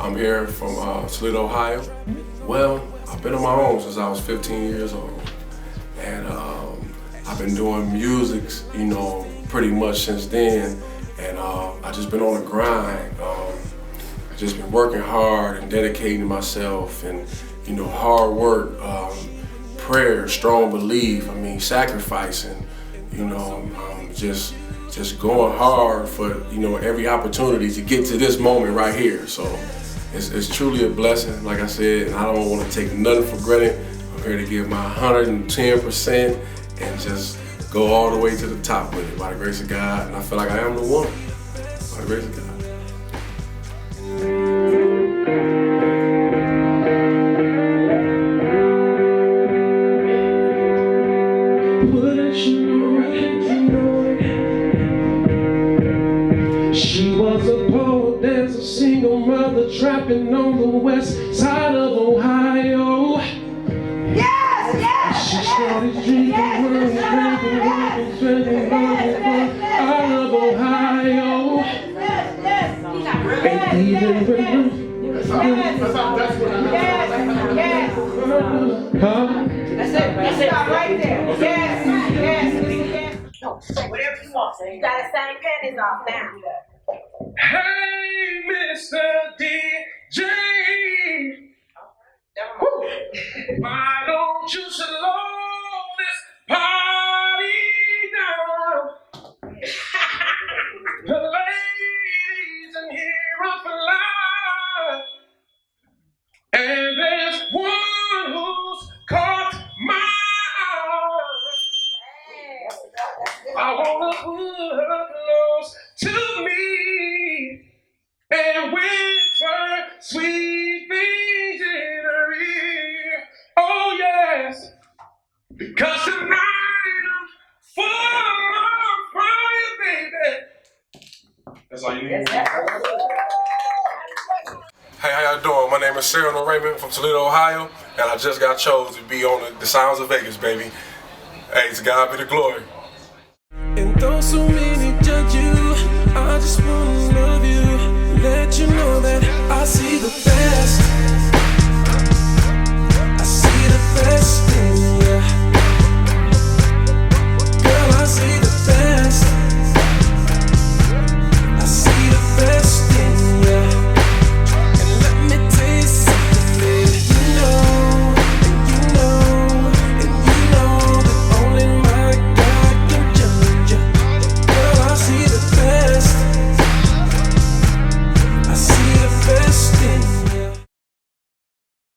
I'm here from Toledo, Ohio. Well, I've been on my own since I was 15 years old. And I've been doing music, pretty much since then. And I've just been on the grind. I've just been working hard and dedicating myself and, hard work, prayer, strong belief, sacrificing, just going hard for, every opportunity to get to this moment right here. So it's truly a blessing, like I said, and I don't want to take nothing for granted. I'm here to give my 110% and just go all the way to the top with it by the grace of God. And I feel like I am the one, by the grace of God. She was a pole dancer, single mother, trapping on the west side of Ohio. Yes, yes, She started drinking, spending out of Ohio. And even That's it right there. Yes. No, whatever you want. You gotta sign panties off now. Hey, Mr. DJ, why don't you slow this party down? The ladies in here are fly, and there's one who's caught my eye. I wanna put her close to me and whisper sweet things in her ear. Oh yes, because tonight I'm full of fire, baby. That's all you need. Hey, how y'all doing? My name is Cyrano from Toledo, Ohio, and I just got chosen to be on the Sounds of Vegas, baby. Hey, to God be the glory. And though so many judge you, I just wanna love you, let you know that